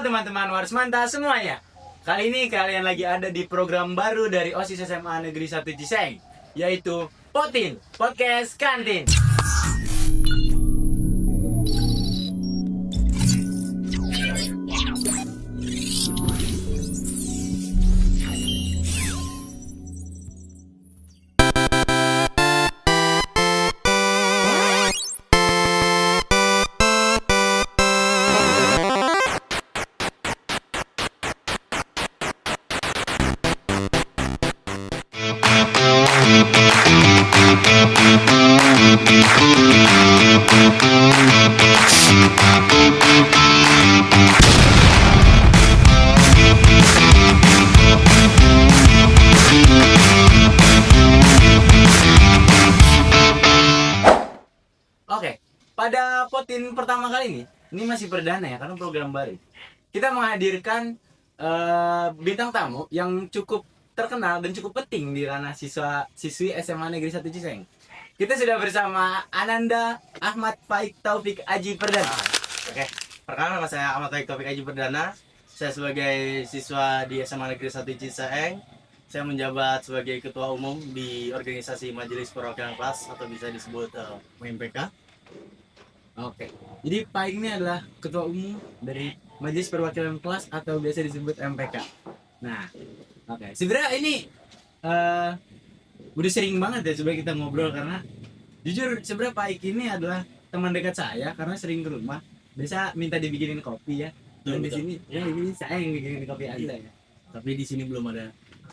teman-teman Warsmanta semuanya. Kali ini kalian lagi ada di program baru dari OSIS SMA Negeri 1 Ciseng, yaitu Potin, Podcast Kantin. Oke, pada Potin pertama kali ini masih perdana ya karena program baru. Kita menghadirkan bintang tamu yang cukup terkenal dan cukup penting di ranah siswi SMA Negeri 1 Ciseng. Kita sudah bersama Ananda Ahmad Faik Taufik Aji Perdana. Oke, perkenalkan nama saya Ahmad Faik Taufik Aji Perdana. Saya sebagai siswa di SMA Negeri 1 Ciseng. Saya menjabat sebagai ketua umum di organisasi Majelis Perwakilan Kelas atau bisa disebut MPK. Oke, jadi Faik ini adalah ketua umum dari Majelis Perwakilan Kelas atau biasa disebut MPK. Nah, oke. Sebenarnya ini udah sering banget ya coba kita ngobrol karena jujur sebenarnya Faik ini adalah teman dekat saya karena sering ke rumah. Biasa minta dibikinin kopi ya. Dan di sini ya ini saya yang bikinin kopi Anda ya. Tapi di sini belum ada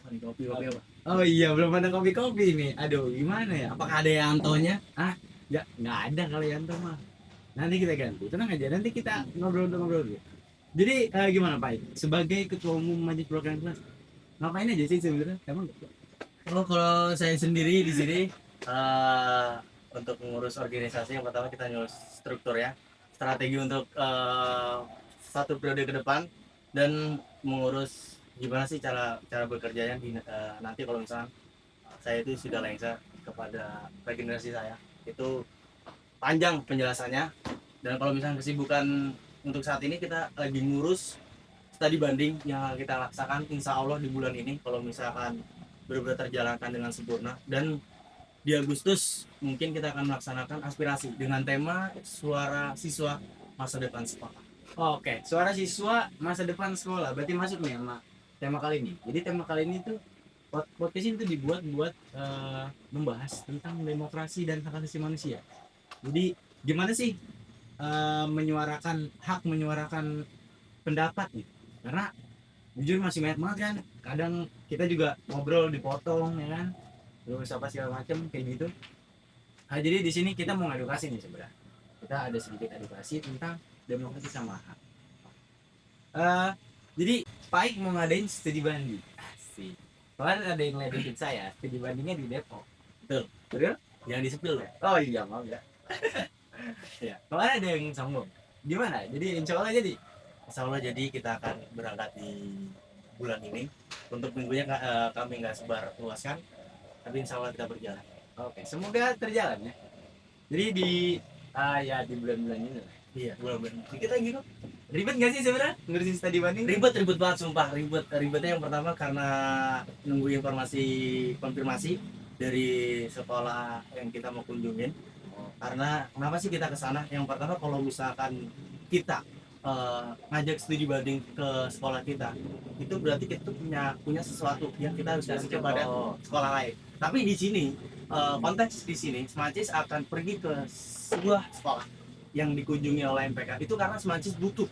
kopi apa? Oh iya, belum ada kopi-kopi nih. Aduh, gimana ya? Apakah ada Yantonya? Ya, nggak ada kalau Yanto mah. Nanti kita ganti. Tenang aja, nanti kita ngobrol dulu. Jadi gimana Pak? Sebagai ketua umum Majelis Perwakilan Kelas, ngapain aja sih sebenarnya? Emang Oh, kalau saya sendiri di sini untuk mengurus organisasi yang pertama kita ngurus struktur ya, strategi untuk satu periode ke depan dan mengurus gimana sih cara bekerjanya nanti kalau misalnya saya itu sudah lengser kepada regenerasi saya itu panjang penjelasannya. Dan kalau misalnya kesibukan untuk saat ini kita lagi ngurus studi banding yang kita laksakan insya Allah di bulan ini kalau misalkan benar-benar terjalankan dengan sempurna. Dan di Agustus mungkin kita akan melaksanakan aspirasi dengan tema suara siswa masa depan sekolah. Oke, suara siswa masa depan sekolah. Berarti masuk nih sama tema kali ini. Jadi tema kali ini tuh podcast ini tuh dibuat buat membahas tentang demokrasi dan hak asasi manusia. Jadi gimana sih menyuarakan pendapat nih? Karena jujur masih banyak banget kan. Kadang kita juga ngobrol dipotong ya kan. Terus apa segala macam kayak gitu. Nah, jadi di sini kita mau ngedukasi nih sebenarnya. Kita ada sedikit edukasi tentang demokrasi sama hak. Jadi Paik mau ngadain studi banding. Asik. Kemarin ada yang ngeledekin saya, studi bandingnya di Depok. Betul? Yang disepil ya. Oh iya, maaf ya. Ya, kemarin ada yang sombong. Gimana? Jadi insya Allah jadi. Insya Allah jadi kita akan berangkat di bulan ini. Untuk minggunya kami nggak sebar luaskan, tapi insya Allah kita berjalan. Oke, semoga terjalan ya. Jadi di di bulan-bulan ini lah. Iya, bulan-bulan. Dikit lagi kok. Ribet nggak sih sebenarnya ngurusin studi banding? Ribet banget sumpah. Ribetnya yang pertama karena nunggu informasi konfirmasi dari sekolah yang kita mau kunjungin. Karena kenapa sih kita ke sana? Yang pertama kalau misalkan kita ngajak studi banding ke sekolah kita, itu berarti kita tuh punya sesuatu yang kita harus kasih kepada sekolah lain. Tapi di sini konteks di sini Smacis akan pergi ke sebuah sekolah yang dikunjungi oleh MPK itu karena Smacis butuh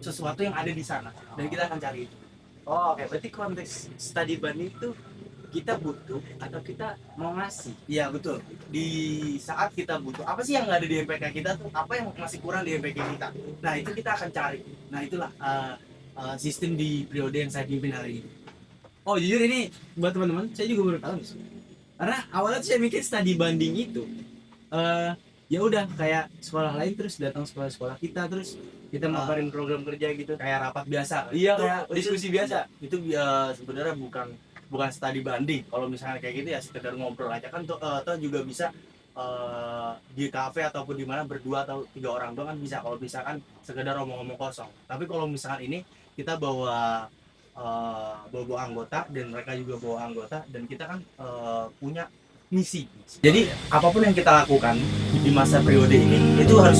sesuatu yang ada di sana dan kita akan cari itu. Oh, oke. Berarti konteks studi banding itu kita butuh atau kita mau ngasih? Iya betul. Di saat kita butuh apa sih yang nggak ada di MPK kita tuh, apa yang masih kurang di MPK kita. Nah itu kita akan cari. Nah itulah sistem di periode yang saya pimpin hari ini. Oh jujur ini buat teman-teman, saya juga baru tahu nih. Karena awalnya tuh saya mikir studi banding itu ya udah kayak sekolah lain terus datang sekolah-sekolah kita terus kita ngabarin program kerja gitu. Kayak rapat biasa. Iya, Itu- kayak diskusi biasa. Itu sebenarnya bukan studi banding. Kalau misalnya kayak gitu ya sekedar ngobrol aja kan toh juga bisa di kafe ataupun di mana berdua atau 3 orang doang kan bisa, kalau misalkan sekedar omong-omong kosong. Tapi kalau misalkan ini kita bawa anggota dan mereka juga bawa anggota, dan kita kan punya misi. Jadi apapun yang kita lakukan di masa periode ini itu harus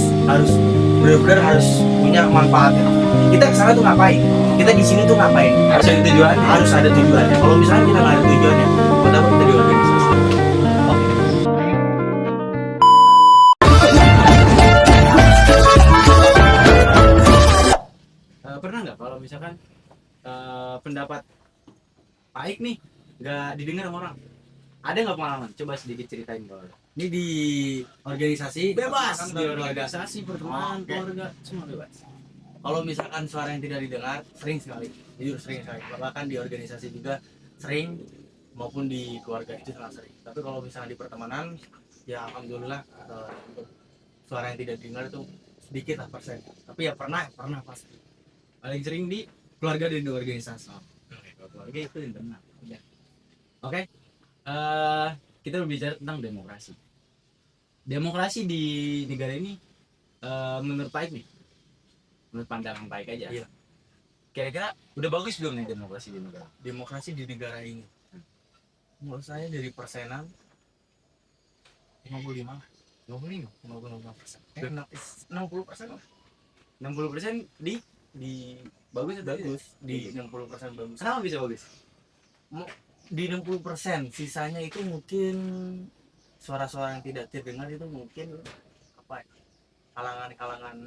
benar-benar harus punya manfaatnya. Kita kesana tuh ngapain? Kita di sini tuh ngapain? Harus ada tujuannya. Harus ada tujuannya. Kalau misalnya kita nggak ada tujuannya, buat apa kita di organisasi? Pernah nggak kalau misalkan pendapat Pak Aik nih nggak didengar sama orang? Ada nggak pengalaman? Coba sedikit ceritain kalau. Ini di organisasi Bebas kan di keluarga. organisasi, pertemanan, Oke. keluarga, semua bebas. Kalau misalkan suara yang tidak didengar, sering sekali, jujur sering sekali. Bahkan di organisasi juga sering, maupun di keluarga itu sangat sering. Tapi kalau misalnya di pertemanan, ya alhamdulillah untuk suara yang tidak didengar itu sedikit lah persen. Tapi ya pernah pasti. Paling sering di Keluarga dan di organisasi. kalau keluarga itu internal. Udah. Oke. Kita berbicara tentang demokrasi. Demokrasi di negara ini menurut Pak Aik nih, menurut pandangan Pak Aik aja. Iya. Kira-kira udah bagus belum nih demokrasi di negara? Demokrasi di negara ini, menurut saya dari persenan 55, 55%. 60% lah. 60% di bagus atau Bagus, di 60% bagus. Kenapa bisa bagus? Di 60%, sisanya itu mungkin suara-suara yang tidak terdengar, itu mungkin apa ya, kalangan-kalangan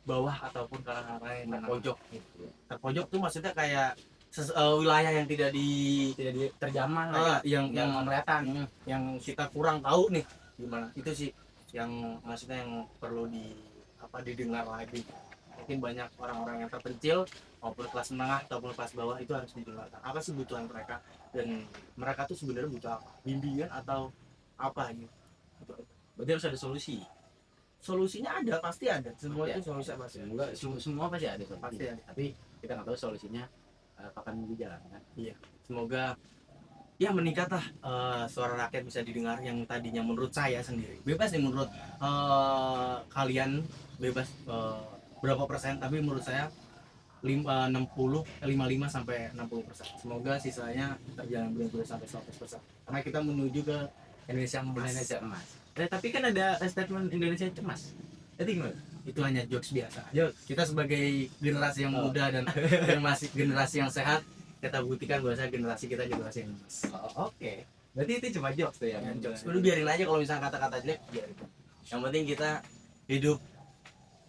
bawah ataupun kalangan yang terpojok gitu. Terpojok tuh maksudnya kayak wilayah yang tidak Terjamah lah ya. yang kelihatan. yang kita kurang tahu nih gimana. Itu sih yang maksudnya yang perlu didengar lagi. Mungkin banyak orang-orang yang terpencil maupun kelas menengah ataupun kelas bawah itu harus didengarkan. Apa sih kebutuhan mereka, dan mereka tuh sebenarnya butuh apa? Bimbingan atau apa gitu. Berarti harus ada solusi. Solusinya ada, pasti ada. Semua Ya. itu solusi pasti ada. Semoga semua pasti ada solusi. Pasti ada. Tapi kita nggak tahu solusinya kapan dijalankan. Semoga ya meningkatlah suara rakyat bisa didengar, yang tadinya menurut saya sendiri bebas nih, menurut kalian bebas berapa persen, tapi menurut saya 55 sampai 60%. Semoga sisanya terjalan benar-benar sampai 100%, karena kita menuju ke Indonesia emas. Indonesia emas. Tapi kan ada statement Indonesia cemas. Itu gimana? Itu hanya jokes biasa. Jokes. Kita sebagai generasi yang muda dan masih generasi yang sehat, kita buktikan bahwa generasi kita generasi yang emas. Oke. Berarti itu cuma jokes tuh ya. Jokes. Udah biarin aja, kalau misalnya kata-kata jelek biarin. Yang penting kita hidup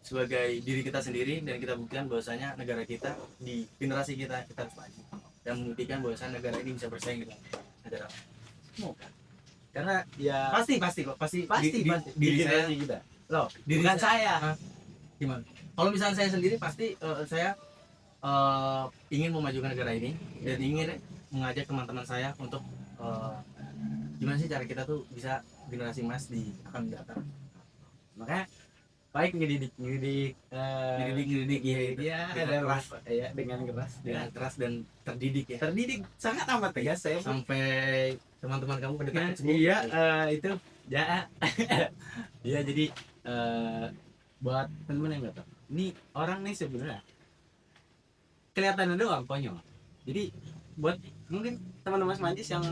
sebagai diri kita sendiri, dan kita buktikan bahwasanya negara kita, di generasi kita harus maju dan membuktikan bahwasanya negara ini bisa bersaing dengan negara. Semoga. Karena ya Pasti di diri saya, generasi kita. Loh, diri bukan saya. saya. Gimana? Kalau misalnya saya sendiri, pasti saya ingin memajukan negara ini dan ingin mengajak teman-teman saya untuk gimana sih cara kita tuh bisa generasi emas di akan datang. Makanya baik ngedidik Ya, ada keras. ya dengan keras Dengan keras dan terdidik ya. terdidik sangat amat tegas saya Sampai teman-teman kamu pada takut semua. iya itu ya ya jadi buat teman-teman yang nggak tahu ini orang nih sebenarnya kelihatan doang konyol, jadi buat mungkin teman-teman mancis yang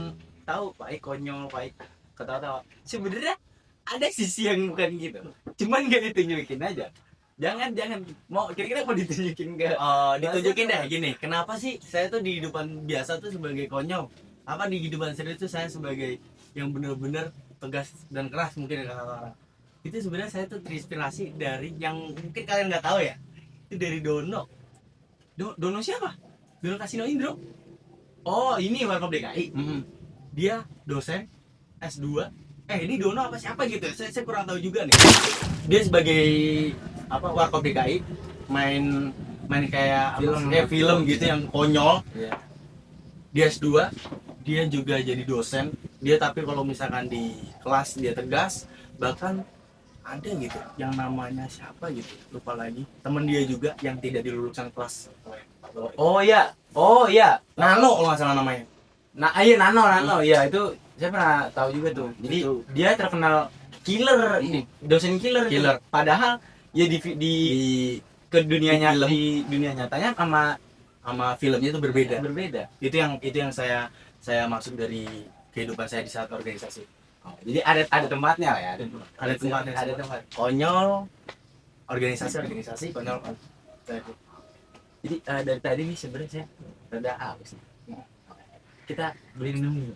tahu Pak Aik konyol, Pak Aik ketawa-tawa, sebenarnya ada sisi yang bukan gitu, cuman gak ditunjukin aja. Jangan mau kira-kira mau ditunjukin ke Ditunjukin deh gini, kenapa sih saya tuh di kehidupan biasa tuh sebagai konyol, apa di kehidupan serius tuh saya sebagai yang benar-benar tegas dan keras mungkin kata orang. Itu sebenarnya saya tuh terinspirasi dari yang mungkin kalian nggak tahu ya, itu dari Dono. Dono siapa? Dono Kasino Indro. Oh ini Warkop DKI. Dia dosen S2. Ini Dono apa siapa gitu, saya kurang tahu juga nih. Dia sebagai Warkop DKI, main kayak film gitu yang konyol. Iya. Dia S2, dia juga jadi dosen. Dia tapi kalau misalkan di kelas dia tegas, bahkan ada gitu yang namanya siapa gitu, lupa lagi, temen dia juga yang tidak dilulusan kelas. Oh ya, Nano kalau nggak salah namanya. nah iya Nano ya itu Saya pernah tahu juga tuh. Jadi Itu. dia terkenal killer, dosen killer. Killer. Padahal ya di Di ke dunia di film. di dunia nyatanya sama filmnya itu berbeda. berbeda. Itu yang saya maksud dari kehidupan saya di saat organisasi. Oh, jadi ada tempatnya lah ya. Ada tempatnya. Ada tempat. Konyol, organisasi konyol. Jadi dari tadi nih sebenarnya saya rada haus nih. Kita beli minum dulu.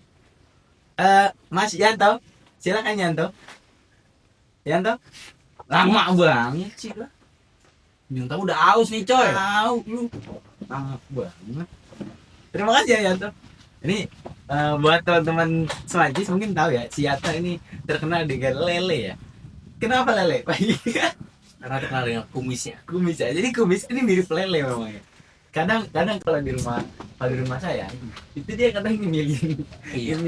Mas Yanto, silakan Yanto. Yanto, lama banget sih lah. Bintang tamu udah aus nih coy. Tahu lu, lama banget. Terima kasih ya Yanto. Ini buat teman-teman Selanjis mungkin tahu ya, si Yanto ini terkenal dengan lele ya. Kenapa lele? Karena terkenal dengan kumisnya. Kumis ya. Jadi kumis ini mirip lele memang ya. Kadang kalau di rumah saya itu dia kadang nyemilin Iya.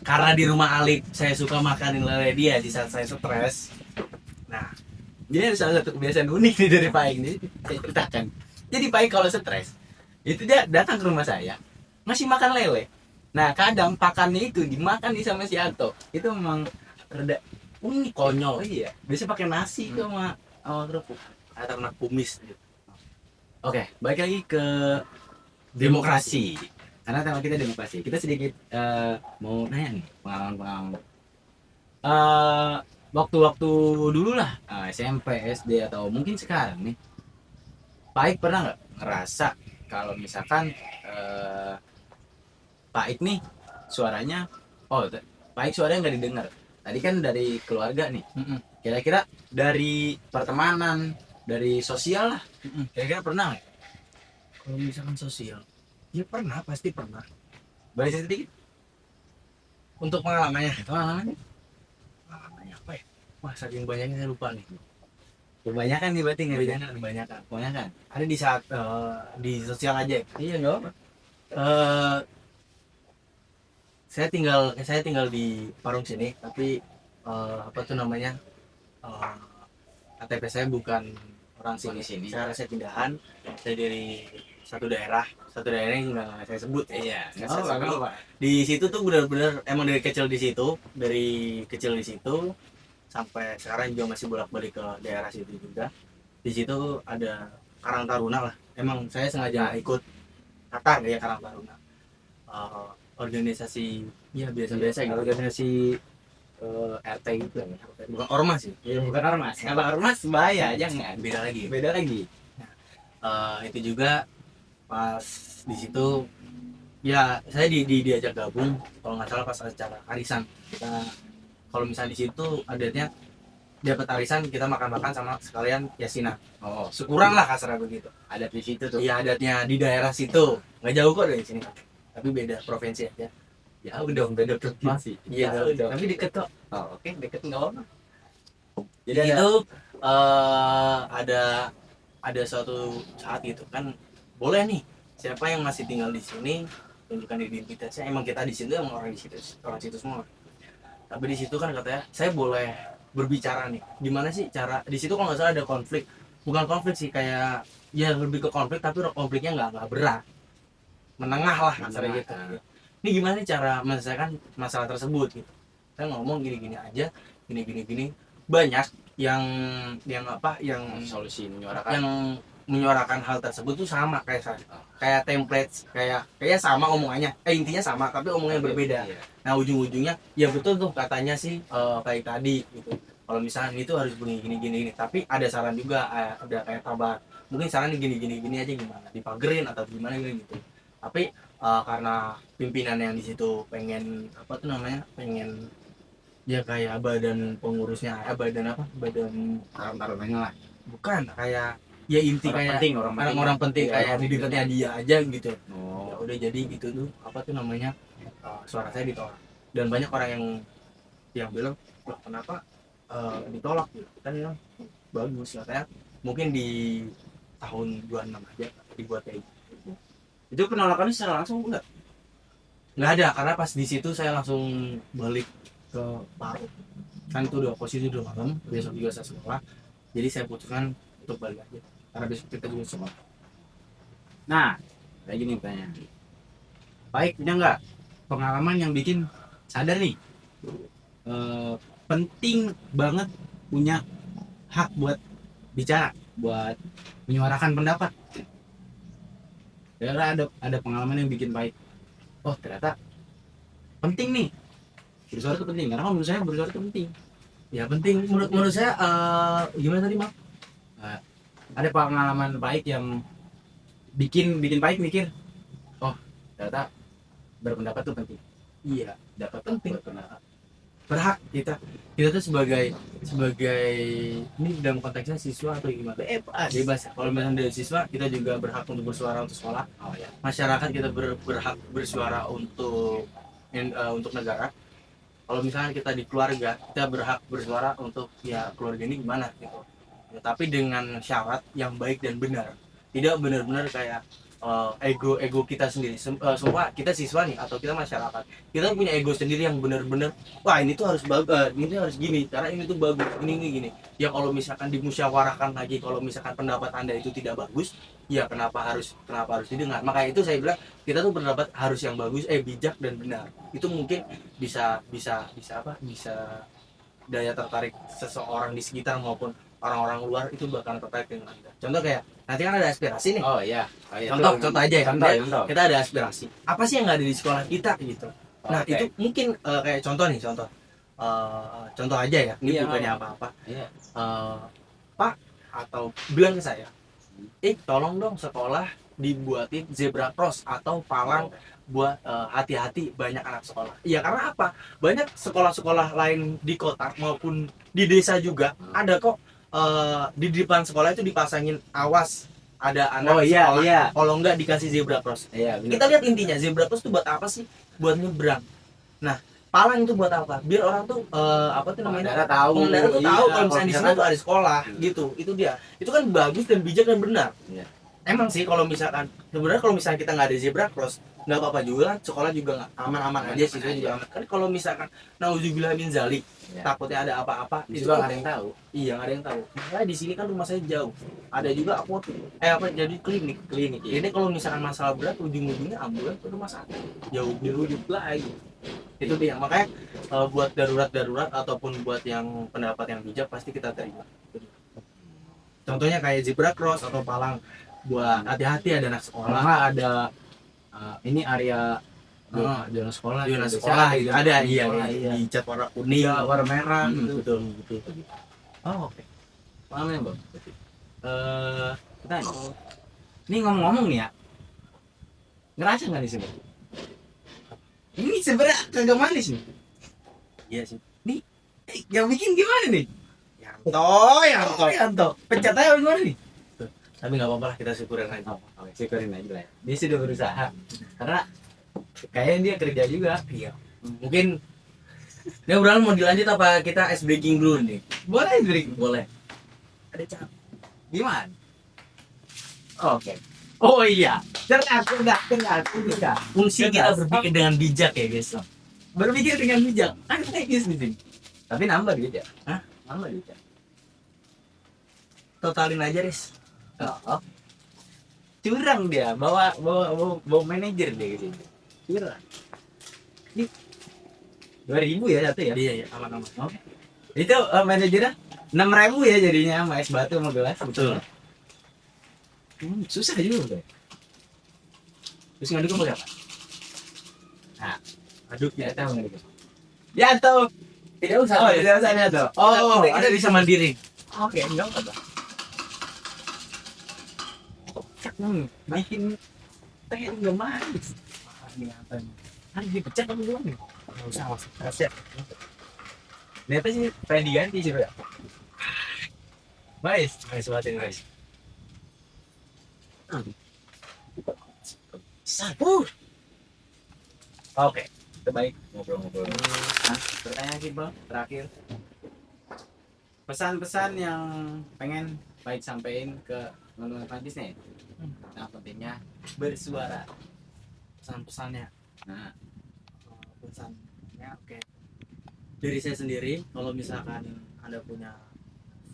Karena di rumah Alif saya suka makanin lele dia di saat saya stres. Nah, dia ada salah satu kebiasaan unik nih dari Paing. Jadi saya ceritakan. Jadi Paing kalau stres itu dia datang ke rumah saya ngasih makan lele. Nah kadang pakannya itu dimakan nih sama si Anto. Itu memang rada unik, konyol. Oh iya, biasa pakai nasi itu sama kerupuk. Karena kumis. Oke, balik lagi ke demokrasi. Karena tema kita demokrasi. Kita sedikit mau nanya nih pengalaman-pengalaman. Waktu-waktu dulu lah, SMP, SD atau mungkin sekarang nih, Paik pernah nggak ngerasa kalau misalkan Paik nih suaranya, Paik suaranya nggak didengar. Tadi kan dari keluarga nih. Kira-kira dari pertemanan, dari sosial lah. Kira-kira pernah nggak? Kalau misalkan sosial, ya pernah, pasti pernah. Boleh sedikit? Untuk pengalamannya, Pengalamannya? pengalamannya apa ya? Wah, saking banyaknya saya lupa nih. Kebanyakan nih berarti nggak? Kebanyakan. Kebanyakan. Ada di saat di sosial aja. Iya nggak apa. Eh, saya tinggal di Parung sini, tapi apa tuh namanya? KTP saya bukan orang sini. Saya pindahan. Saya dari satu daerah yang nggak saya sebut. Iya. Nggak Oh, saya nggak apa. Di situ tuh benar-benar emang dari kecil di situ sampai sekarang juga masih bolak-balik ke daerah situ juga. Di situ ada Karang Taruna lah. Emang saya sengaja ikut Qatar ya, Karang Taruna. Organisasi ya biasa-biasa gitu. Organisasi RT gitu ya. Bukan ormas sih. Iya, bukan ormas. Kalau ormas bahaya, jangan. Beda lagi. Beda lagi. Itu juga pas di situ ya saya diajak gabung kalau nggak salah pas acara arisan. Kita kalau misalnya di situ adatnya dapat arisan kita makan-makan sama sekalian yasinan. Oh, Syukuran lah kasarnya begitu. ada di situ tuh. Iya, adatnya di daerah situ. Nggak jauh kok dari sini. Tapi beda provinsi aja. Jauh dong, beda provinsi. Iya, Jauh dong. tapi deket kok. Oh, oke, deket nggak apa. Jadi itu ada suatu saat gitu kan, boleh nih siapa yang masih tinggal di sini tunjukkan identitasnya. Emang kita di situ emang orang situ semua. Tapi di situ kan katanya saya boleh berbicara nih. Gimana sih cara di situ kalau nggak salah ada konflik, bukan konflik sih, kayak ya lebih ke konflik tapi konfliknya nggak berat, menengah lah kasarnya gitu. Ini gimana sih cara menyelesaikan masalah tersebut gitu. Saya ngomong gini-gini aja, gini banyak yang Solusi menyuarakan hal tersebut tuh sama kayak saya, kayak template, kayak sama omongannya, intinya sama tapi omongnya berbeda. Iya. Nah ujung-ujungnya ya betul tuh katanya sih kayak tadi gitu, kalau misalnya itu harus gini tapi ada saran juga, ada kayak kabar mungkin saran gini aja, gimana dipagerin atau gimana gitu. Tapi karena pimpinan yang di situ pengen apa tuh namanya, pengen ya kayak badan pengurusnya, badan Taruh-taruhnya lah. bukan kayak ya inti Orang kayak penting, orang penting Iya, kayak orang di dekatnya dia aja gitu. Ya Oh, udah jadi gitu tuh apa tuh namanya, suara saya ditolak dan banyak orang yang bilang loh kenapa ditolak gitu kan, bilang bagus katanya mungkin di tahun 26 aja dibuat kayak gitu. itu penolakannya secara langsung enggak? Nggak ada, karena pas di situ saya langsung balik ke Paru kan, itu udah posisi udah malam, besok juga saya sekolah, jadi saya putuskan untuk balik aja karena besok kita juga sekolah. Nah, kayak gini pertanyaan. Baik, punya nggak pengalaman yang bikin sadar nih, penting banget punya hak buat bicara, buat menyuarakan pendapat. Karena ada pengalaman yang bikin baik. Oh ternyata penting nih, bersuara itu penting. Karena kalau menurut saya bersuara itu penting. Ya penting menurut saya gimana tadi Mak? Eh, ada pengalaman baik yang bikin baik mikir, oh ternyata berpendapat itu penting. Iya, Dapat penting. berpendapat. Berhak kita tuh sebagai ini dalam konteksnya siswa atau gimana? Bebas. Kalau misalnya dari siswa kita juga berhak untuk bersuara untuk sekolah. Oh ya. Masyarakat kita berhak bersuara untuk negara. Kalau misalnya kita di keluarga, kita berhak bersuara untuk ya keluarga ini gimana gitu. Ya, tapi dengan syarat yang baik dan benar. Tidak benar-benar kayak ego kita sendiri. Semua kita siswa nih atau kita masyarakat, kita punya ego sendiri yang benar-benar wah ini tuh harus ini tuh harus gini karena ini tuh bagus ini gini. Ya kalau misalkan dimusyawarahkan lagi, kalau misalkan pendapat Anda itu tidak bagus, ya kenapa harus didengar. Makanya itu saya bilang kita tuh berpendapat harus yang bagus, bijak dan benar. Itu mungkin bisa daya tertarik seseorang di sekitar maupun orang-orang luar itu bakal tertarik dengan Anda. Contoh kayak nanti kan ada aspirasi nih. Oh iya. Oh, iya. Contoh aja ya. Contoh. Kita ada aspirasi. Apa sih yang nggak ada di sekolah kita gitu? Nah Oke. itu mungkin kayak contoh nih contoh aja ya. Ini Iya, bukannya apa-apa. Iya. Pak atau bilang ke saya, tolong dong sekolah dibuatin zebra cross atau palang buat hati-hati banyak anak sekolah. Iya karena apa? Banyak sekolah-sekolah lain di kota maupun di desa juga ada kok di depan sekolah itu dipasangin awas ada anak iya, sekolah. iya. Kalau enggak dikasih zebra cross. Iya, benar. Kita lihat intinya zebra cross itu buat apa sih? Buat nyebrang. Nah, palang itu buat apa? Biar orang tuh apa tuh namanya? Pengendara tahu. Pengendara tuh tahu Iya, kalau misalnya di sana tuh ada sekolah gitu. Itu dia. Itu kan bagus dan bijak dan benar. Iya. Emang sih kalau misalkan sebenarnya kalau misalnya kita nggak ada zebra cross nggak apa-apa juga, sekolah juga nggak aman-aman aja, siswa juga aman. Kan kalau misalkan nauzubillah min zalik, Iya. takutnya ada apa-apa, Itu itu nggak ada yang tahu. iya nggak ada yang tahu. Makanya di sini kan rumah saya jauh. Ada juga jadi klinik. Iya. Ini kalau misalkan masalah berat ujung-ujungnya ambulans ke rumah sakit. Jauh diruduk lagi. Itu dia. Makanya buat darurat ataupun buat yang pendapat yang bijak pasti kita terima. Contohnya kayak zebra cross atau palang buat hati-hati ada anak sekolah. Kalau nggak ada ini area zona sekolah. Zona Biasa sekolah gitu. ada iya, Sekolah, iya. dicat warna kuning, Iya, warna merah Hmm, gitu. betul. Oh, oke. Paham ya, Bang? Kita ini ngomong-ngomong nih ya. Ngerasa nggak nih sih, Bang? Ini sebenarnya kagak manis nih. Iya sih. Yang bikin gimana nih? Yanto. Pencet aja gimana nih? Tapi nggak apa-apa lah, kita syukurin aja. Oke, syukurin aja lah ya. Dia sudah berusaha. Karena kayaknya dia kerja juga. Iya. Mungkin ini obrolan mau dilanjut apa kita ice breaking dulu nih? Boleh, Drik. Boleh. Ada cap. Gimana? Oke. Oh iya. Cerdas. Fungsi kita berpikir dengan bijak ya guys. Berpikir dengan bijak. Ada teknis di sini. Tapi nambah bijak. Hah? Nambah bijak. Totalin aja Riz. Oh. Curang dia, bawa manajer dia ke sini. Curang. Ini 2.000 ya satu ya? Iya aman-aman. Oke. Itu manajernya 6.000 ya jadinya sama es batu sama gelas. Betul. Susah juga. Terus ngaduk pakai apa? Nah, Aduk ya ya. tahu ngaduk. Ya tahu. Tidak usah. Oh, tidak usah nih tuh. Oh, kita bisa mandiri. Oke, enggak apa-apa. Cak bikin teh enggak manis. Ini apa nih? Harus dipecah apa belum nih? Nggak usah mas. Ternyata sih pengen diganti sih, Pak. Guys, Guys, buatin guys. Sapu. Oke, kita baik ngobrol-ngobrol. Nah, pertanyaan sih, Bang, terakhir. Pesan-pesan yang pengen baik sampaikan ke teman-teman Fantis nih. Nah, pentingnya bersuara. Pesan-pesannya. Nah, Pesannya oke. Dari saya sendiri, kalau misalkan Anda punya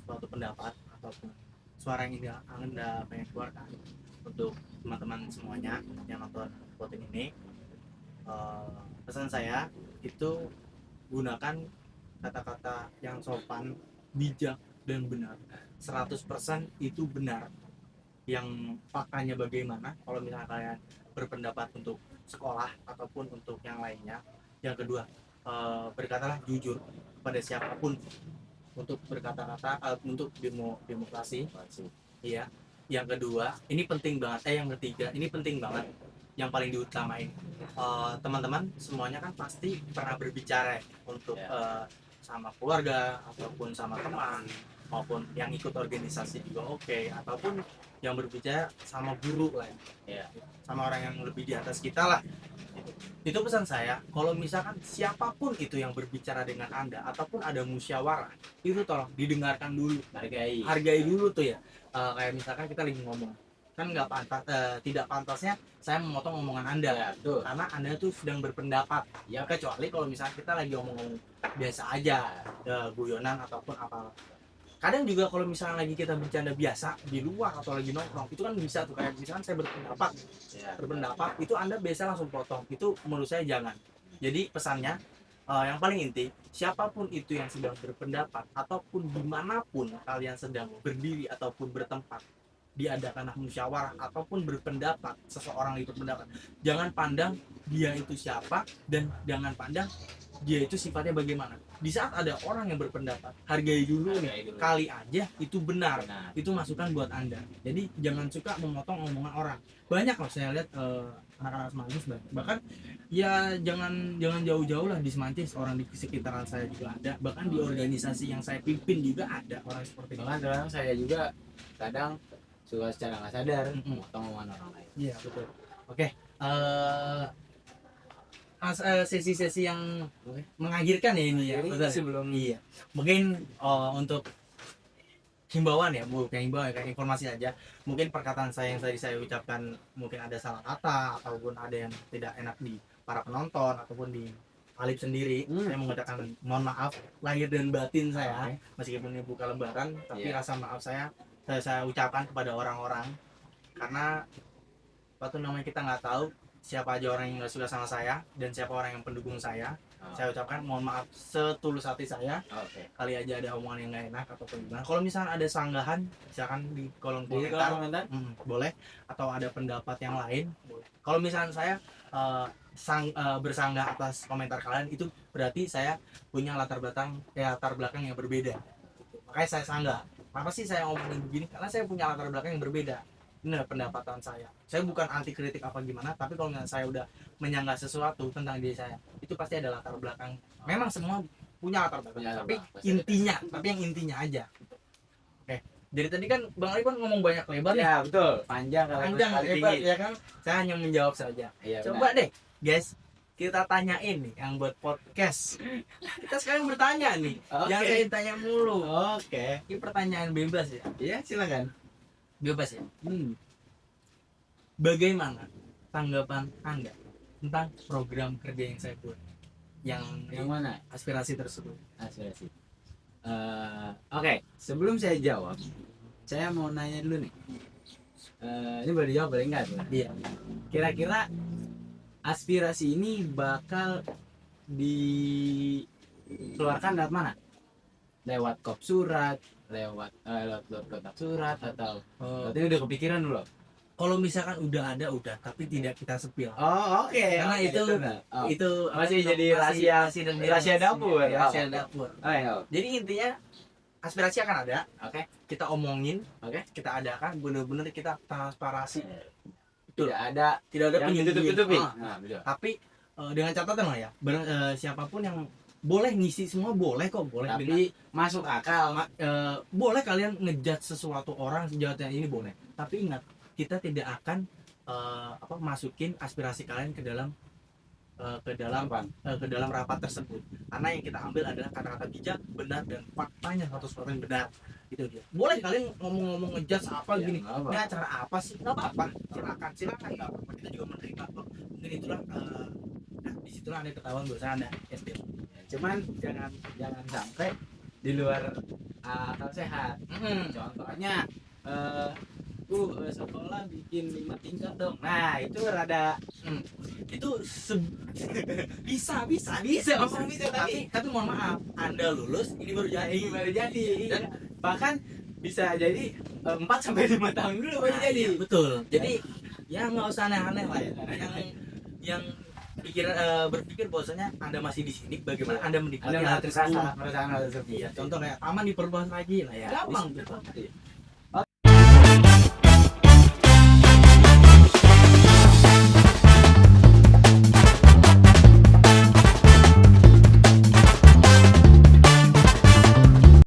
suatu pendapat ataupun suara yang ingin Anda pengen keluarkan untuk teman-teman semuanya yang nonton podcast ini, pesan saya itu gunakan kata-kata yang sopan, bijak dan benar. 100% itu benar. Yang faktanya bagaimana kalau misalnya kalian berpendapat untuk sekolah ataupun untuk yang lainnya. Yang kedua, berkatalah jujur pada siapapun untuk berkata-kata, untuk demokrasi. Iya. Yang kedua, ini penting banget. Yang ketiga, ini penting banget. Yang paling diutamain, teman-teman semuanya kan pasti pernah berbicara ya, untuk sama keluarga ataupun sama teman, maupun yang ikut organisasi juga oke, ataupun yang berbicara sama guru lah ya, sama orang yang lebih di atas kita lah. Itu pesan saya, kalau misalkan siapapun itu yang berbicara dengan Anda ataupun ada musyawarah, itu tolong didengarkan dulu, hargai dulu tuh ya. Kayak misalkan kita lagi ngomong, kan nggak pantas, tidak pantasnya saya memotong omongan Anda, betul. karena Anda tuh sedang berpendapat ya, kecuali kalau misalnya kita lagi ngomong biasa aja, guyonan ataupun apa. Kadang juga kalau misalnya lagi kita bercanda biasa di luar atau lagi nongkrong, itu kan bisa tuh, kayak misalkan saya berpendapat itu Anda biasa langsung potong, itu menurut saya jangan. Jadi pesannya, yang paling inti, siapapun itu yang sedang berpendapat ataupun dimanapun kalian sedang berdiri ataupun bertempat, diadakan musyawarah ataupun berpendapat, seseorang itu berpendapat, jangan pandang dia itu siapa dan jangan pandang dia itu sifatnya bagaimana. Di saat ada orang yang berpendapat, hargai dulu nih, kali aja itu benar. Itu masukan buat Anda. Jadi jangan suka memotong omongan orang. Banyak loh saya lihat anak-anak Semantis, bahkan ya jangan jauh-jauh lah di Semantis, orang di sekitaran saya juga ada, bahkan di organisasi yang saya pimpin juga ada orang seperti itu. Bahkan kadang saya juga kadang suka secara nggak sadar memotong omongan orang lain. Iya betul. Oke, sesi-sesi yang mengakhirkan ya ini ya. Jadi Betul. sebelum Mungkin untuk himbauan ya, bukan himbauan ya, kayak informasi aja. Mungkin perkataan saya yang tadi saya ucapkan mungkin ada salah kata ataupun ada yang tidak enak di para penonton ataupun di Alif sendiri. Saya mengucapkan mohon maaf lahir dan batin saya, meskipun ini bukan lembaran, tapi rasa maaf saya ucapkan kepada orang-orang, karena waktu namanya kita nggak tahu siapa aja orang yang nggak suka sama saya dan siapa orang yang pendukung saya. Saya ucapkan mohon maaf setulus hati saya. Kali aja ada omongan yang nggak enak ataupun gimana. Kalau misalnya ada sanggahan, silakan di kolom komentar. Boleh. Atau ada pendapat yang lain, boleh. Kalau misalnya saya bersanggah atas komentar kalian, itu berarti saya punya latar belakang yang berbeda. Makanya saya sanggah. Kenapa sih saya ngomongin begini? Karena saya punya latar belakang yang berbeda. Ini pendapatan saya. Saya bukan anti kritik apa gimana, tapi kalau saya udah menyanggah sesuatu tentang diri saya, itu pasti ada latar belakang. Memang semua punya latar belakang, tapi yang intinya aja. Oke. Jadi tadi kan Bang Ali kan ngomong banyak lebar nih. Ya betul. Panjang lebar ya kan. Saya hanya menjawab saja. Coba deh, guys, kita tanyain nih yang buat podcast. Kita sekarang bertanya nih. Jangan saya tanya mulu. Ini pertanyaan bebas ya. Iya, silakan. Bebas ya. Bagaimana tanggapan Anda tentang program kerja yang saya buat? Yang mana? Aspirasi tersebut. Aspirasi. Oke, sebelum saya jawab, saya mau nanya dulu nih. Ini boleh dijawab boleh enggak? Iya. Kira-kira aspirasi ini bakal dikeluarkan lewat mana? Lewat kop surat, lewat kotak surat, atau ini udah kepikiran dulu? Kalau misalkan udah ada, tapi tidak kita sepil. Oke. Karena itu masih jadi rahasia dapur. Rahasia dapur. Ayo. Jadi intinya aspirasi akan ada. Oke. Kita omongin. Oke. Kita adakan, bener-bener kita transparasi. Tidak ada penyutup-tutupi. Tapi dengan catatan lah ya, siapapun yang boleh ngisi semua boleh kok, boleh. Tapi masuk akal. Boleh kalian ngejudge sesuatu orang sejauh ini boleh. Tapi ingat, kita tidak akan masukin aspirasi kalian ke dalam rapat tersebut, karena yang kita ambil adalah kata-kata bijak, benar, dan faktanya 100% benar. Itu dia. Boleh kalian ngomong ngejudge apa gini, ini acara apa sih, nggak apa-apa, silakan nggak apa-apa, kita juga menerima kok. Mungkin itulah disitulah ada ketahuan bahwa Anda SD. Cuman jangan sampai di luar akal sehat. Contohnya sekolah bikin 5 tingkat dong. Nah, itu rada itu bisa ngomong bisa tapi mohon maaf, Anda lulus ini baru jadi. ini baru jadi. Dan Bahkan bisa jadi 4 sampai 5 tahun dulu baru Nah, jadi. iya, betul. Jadi ya nggak usah aneh-aneh lah ya. Yang berpikir bahwasanya Anda masih di sini, bagaimana Anda menikmati Ada hal tersebut. merasakan hal tersebut. Iya, contoh kayak taman diperluas lagi lah ya. Gampang gitu.